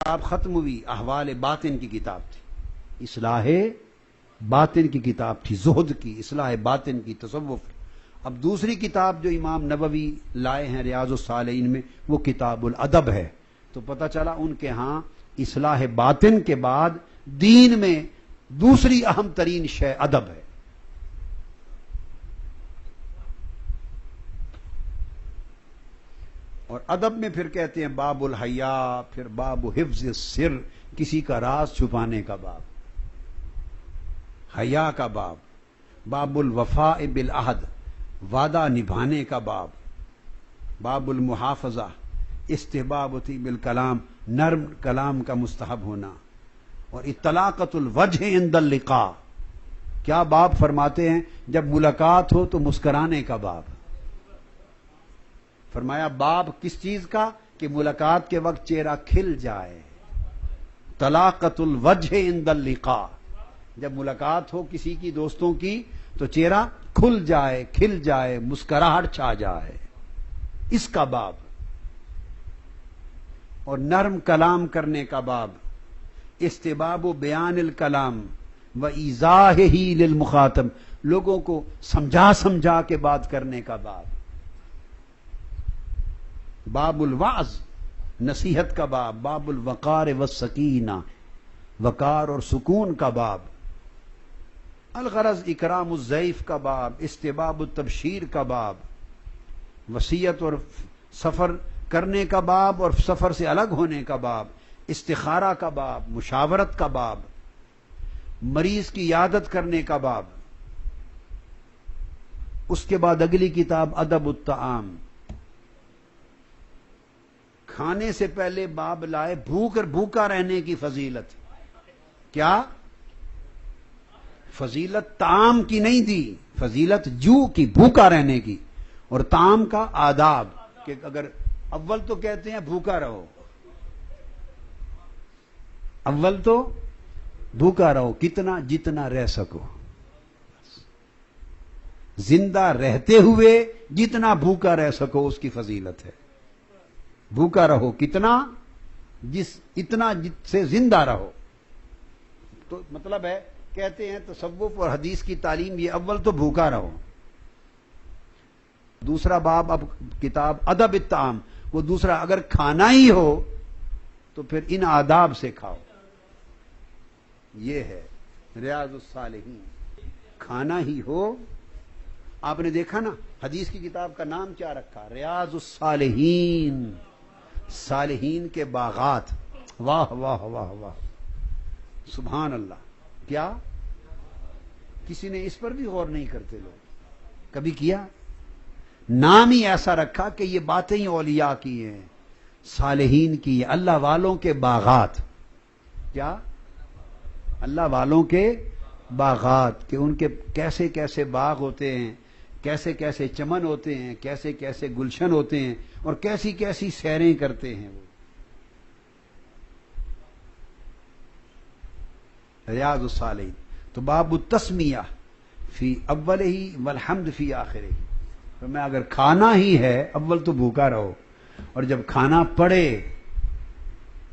کتاب ختم ہوئی، احوال باطن کی کتاب تھی، اصلاح باطن کی کتاب تھی، زہد کی، اصلاح باطن کی، تصوف کی۔ اب دوسری کتاب جو امام نووی لائے ہیں ریاض الصالحین میں، وہ کتاب الادب ہے۔ تو پتہ چلا ان کے ہاں اصلاح باطن کے بعد دین میں دوسری اہم ترین شے ادب ہے۔ اور ادب میں پھر کہتے ہیں باب الحیا، پھر باب حفظ السر، کسی کا راز چھپانے کا باب، حیا کا باب، باب الوفاء بالعہد، وعدہ نبھانے کا باب، باب المحافظہ، استحباب طیب الکلام، نرم کلام کا مستحب ہونا، اور اطلاقۃ الوجہ عند اللقاء، کیا باب فرماتے ہیں جب ملاقات ہو تو مسکرانے کا باب۔ فرمایا باب کس چیز کا؟ کہ ملاقات کے وقت چہرہ کھل جائے، طلاقۃ الوجہ عند اللقاء، جب ملاقات ہو کسی کی، دوستوں کی، تو چہرہ کھل جائے، کھل جائے، مسکراہٹ چھا جائے، اس کا باب۔ اور نرم کلام کرنے کا باب، استباب و بیان الکلام و ایضاحہ للمخاطب، لوگوں کو سمجھا سمجھا کے بات کرنے کا باب۔ باب الوعظ، نصیحت کا باب، باب الوقار والسکینہ، وقار اور سکون کا باب۔ الغرض اکرام الضیف کا باب، استباب التبشیر کا باب، وصیت اور سفر کرنے کا باب اور سفر سے الگ ہونے کا باب، استخارہ کا باب، مشاورت کا باب، مریض کی عیادت کرنے کا باب۔ اس کے بعد اگلی کتاب ادب الطعام، کھانے سے پہلے باب لائے بھوکا رہنے کی فضیلت۔ کیا فضیلت طعام کی نہیں دی، فضیلت جو کی، بھوکا رہنے کی، اور طعام کا آداب، کہ اگر اول تو کہتے ہیں بھوکا رہو، اول تو بھوکا رہو، کتنا جتنا رہ سکو، زندہ رہتے ہوئے جتنا بھوکا رہ سکو اس کی فضیلت ہے۔ بھوکا رہو کتنا، اتنا سے زندہ رہو۔ تو مطلب ہے، کہتے ہیں تصوف اور حدیث کی تعلیم یہ، اول تو بھوکا رہو۔ دوسرا باب اب کتاب ادب الطعام، وہ دوسرا، اگر کھانا ہی ہو تو پھر ان آداب سے کھاؤ۔ یہ ہے ریاض الصالحین، کھانا ہی ہو۔ آپ نے دیکھا نا حدیث کی کتاب کا نام کیا رکھا؟ ریاض الصالحین، صالحین کے باغات۔ واہ واہ واہ واہ، سبحان اللہ۔ کیا کسی نے اس پر بھی غور نہیں کرتے لوگ؟ کبھی کیا؟ نام ہی ایسا رکھا کہ یہ باتیں ہی اولیاء کی ہیں، صالحین کی، اللہ والوں کے باغات۔ کیا؟ اللہ والوں کے باغات، کہ ان کے کیسے کیسے باغ ہوتے ہیں، کیسے کیسے چمن ہوتے ہیں، کیسے کیسے گلشن ہوتے ہیں، اور کیسی کیسی سیریں کرتے ہیں وہ۔ ریاض الصالحین۔ تو باب التسمیہ فی اولہ والحمد فی آخرہ، تو میں اگر کھانا ہی ہے اول تو بھوکا رہو، اور جب کھانا پڑے،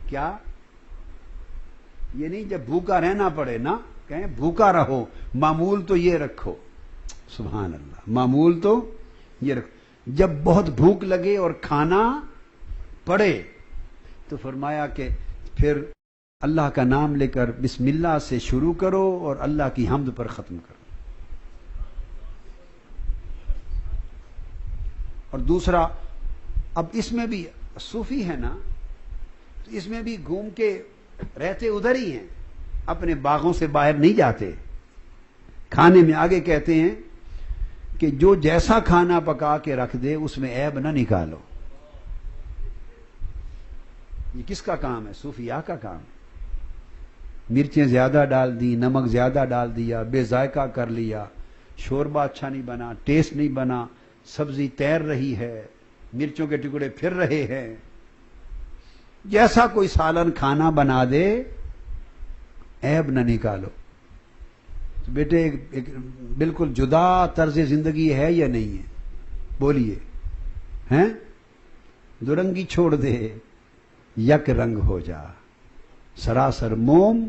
کیا یہ نہیں جب بھوکا رہنا پڑے نا، کہیں بھوکا رہو، معمول تو یہ رکھو، سبحان اللہ، معمول تو یہ رکھو۔ جب بہت بھوک لگے اور کھانا پڑے تو فرمایا کہ پھر اللہ کا نام لے کر بسم اللہ سے شروع کرو اور اللہ کی حمد پر ختم کرو۔ اور دوسرا، اب اس میں بھی صوفی ہے نا، اس میں بھی گھوم کے رہتے ادھر ہی ہیں، اپنے باغوں سے باہر نہیں جاتے۔ کھانے میں آگے کہتے ہیں کہ جو جیسا کھانا پکا کے رکھ دے اس میں عیب نہ نکالو۔ یہ کس کا کام ہے؟ صوفیاء کا کام ہے۔ مرچیں زیادہ ڈال دی، نمک زیادہ ڈال دیا، بے ذائقہ کر لیا، شوربہ اچھا نہیں بنا، ٹیسٹ نہیں بنا، سبزی تیر رہی ہے، مرچوں کے ٹکڑے پھر رہے ہیں، جیسا کوئی سالن کھانا بنا دے عیب نہ نکالو۔ بیٹے ایک بالکل جدا طرز زندگی ہے یا نہیں ہے؟ بولیے، ہیں؟ دو رنگی چھوڑ دے یک رنگ ہو جا، سراسر موم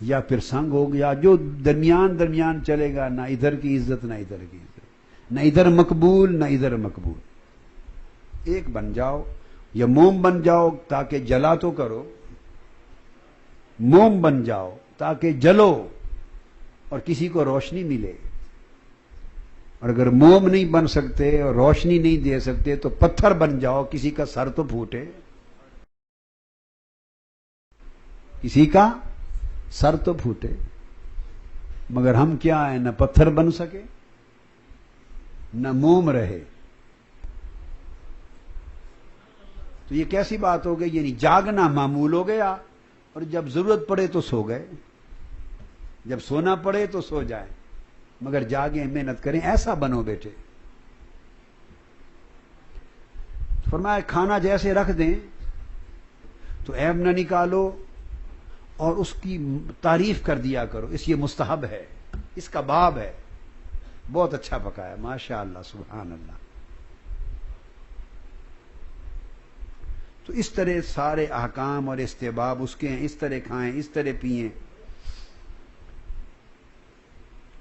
یا پھر سنگ ہو گیا، جو درمیان درمیان چلے گا، نہ ادھر کی عزت نہ ادھر کی عزت، نہ ادھر مقبول نہ ادھر مقبول. ایک بن جاؤ، یا موم بن جاؤ تاکہ جلا تو کرو، موم بن جاؤ تاکہ جلو اور کسی کو روشنی ملے. اور اگر موم نہیں بن سکتے اور روشنی نہیں دے سکتے تو پتھر بن جاؤ، کسی کا سر تو پھوٹے، کسی کا سر تو پھوٹے. مگر ہم کیا ہیں، نہ پتھر بن سکے نہ موم رہے. تو یہ کیسی بات ہو گئی؟ یعنی جاگنا معمول ہو گیا، اور جب ضرورت پڑے تو سو گئے، جب سونا پڑے تو سو جائیں، مگر جاگیں، محنت کریں، ایسا بنو بیٹے. فرمایا کھانا جیسے رکھ دیں تو عیب نہ نکالو، اور اس کی تعریف کر دیا کرو، اس یہ مستحب ہے، اس کا باب ہے، بہت اچھا پکایا، ماشاء اللہ سبحان اللہ. تو اس طرح سارے احکام اور استحباب اس کے ہیں، اس طرح کھائیں، اس طرح پئیں.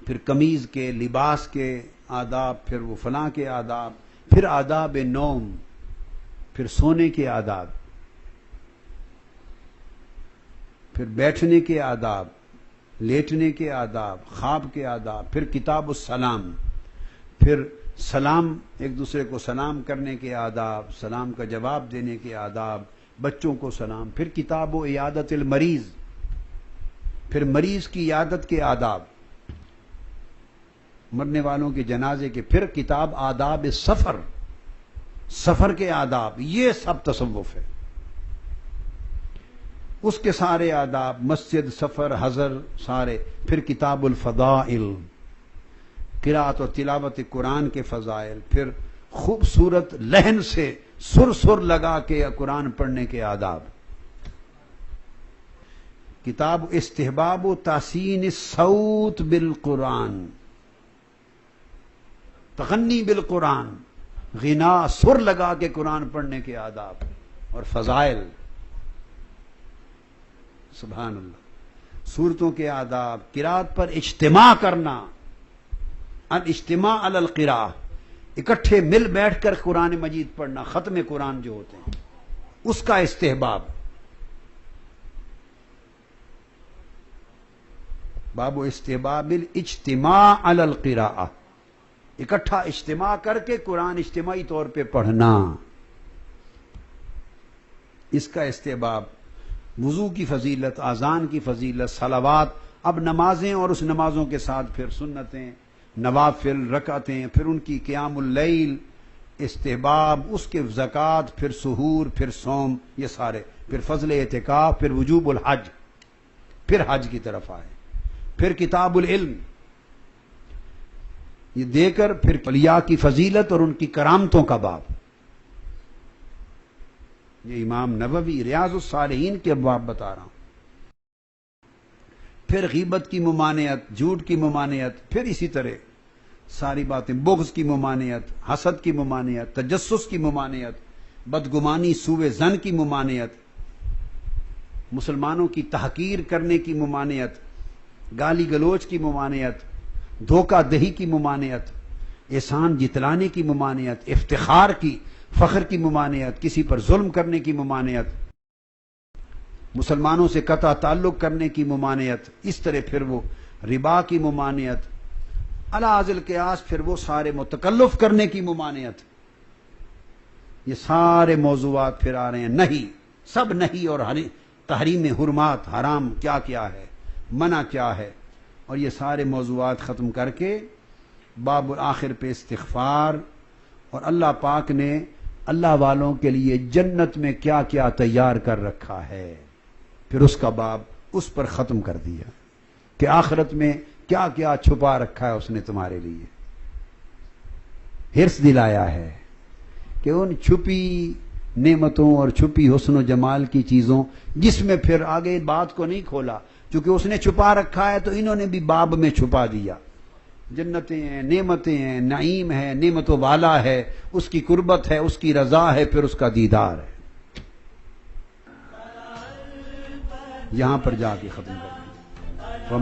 پھر قمیض کے، لباس کے آداب، پھر وہ فلاں کے آداب، پھر آداب نوم، پھر سونے کے آداب، پھر بیٹھنے کے آداب، لیٹنے کے آداب، خواب کے آداب، پھر کتاب السلام، پھر سلام، ایک دوسرے کو سلام کرنے کے آداب، سلام کا جواب دینے کے آداب، بچوں کو سلام، پھر کتاب و عیادت المریض، پھر مریض کی عیادت کے آداب، مرنے والوں کے جنازے کے، پھر کتاب آداب سفر، سفر کے آداب. یہ سب تصوف ہے، اس کے سارے آداب، مسجد، سفر، حضر، سارے. پھر کتاب الفضائل، قرات و تلاوت قرآن کے فضائل، پھر خوبصورت لحن سے سر لگا کے قرآن پڑھنے کے آداب. کتاب استحباب و تحسین الصوت بالقرآن، تغنی بالقرآن، غنا، سر لگا کے قرآن پڑھنے کے آداب اور فضائل. سبحان اللہ. سورتوں کے آداب، قرات پر اجتماع کرنا، الاجتماع علی القراء، اکٹھے مل بیٹھ کر قرآن مجید پڑھنا، ختم قرآن جو ہوتے ہیں اس کا استحباب. باب استحباب الاجتماع علی القراء، اکٹھا اجتماع کر کے قرآن اجتماعی طور پہ پڑھنا، اس کا استحباب. وضو کی فضیلت، اذان کی فضیلت، صلوات، اب نمازیں اور اس نمازوں کے ساتھ پھر سنتیں، نوافل، رکعتیں، پھر ان کی قیام اللیل، استحباب، اس کے زکوٰۃ، پھر سحور، پھر صوم، یہ سارے، پھر فضل اعتکاف، پھر وجوب الحج، پھر حج کی طرف آئے، پھر کتاب العلم، یہ دے کر پھر اولیاء کی فضیلت اور ان کی کرامتوں کا باب. یہ امام نووی ریاض الصالحین کے باب بتا رہا ہوں. پھر غیبت کی ممانعت، جھوٹ کی ممانعت، پھر اسی طرح ساری باتیں، بغض کی ممانعت، حسد کی ممانعت، تجسس کی ممانعت، بدگمانی، سوء ظن کی ممانعت، مسلمانوں کی تحقیر کرنے کی ممانعت، گالی گلوچ کی ممانعت، دھوکہ دہی کی ممانعت، احسان جتلانے کی ممانعت، افتخار کی، فخر کی ممانعت، کسی پر ظلم کرنے کی ممانعت، مسلمانوں سے قطع تعلق کرنے کی ممانعت، اس طرح پھر وہ ربا کی ممانعت، علی ذی القیاس، پھر وہ سارے متکلف کرنے کی ممانعت. یہ سارے موضوعات پھر آ رہے ہیں. نہیں، سب نہیں، اور تحریم حرمات، حرام کیا کیا ہے، منع کیا ہے، اور یہ سارے موضوعات ختم کر کے باب الآخر پہ استغفار، اور اللہ پاک نے اللہ والوں کے لیے جنت میں کیا کیا تیار کر رکھا ہے، پھر اس کا باب اس پر ختم کر دیا کہ آخرت میں کیا کیا چھپا رکھا ہے اس نے تمہارے لیے. حرص دلایا ہے کہ ان چھپی نعمتوں اور چھپی حسن و جمال کی چیزوں، جس میں پھر آگے بات کو نہیں کھولا، چونکہ اس نے چھپا رکھا ہے تو انہوں نے بھی باب میں چھپا دیا. جنتیں ہیں، نعمتیں ہیں، نعیم ہے، نعمت والا ہے، اس کی قربت ہے، اس کی رضا ہے، پھر اس کا دیدار ہے. یہاں پر جا کے ختم کر دیا۔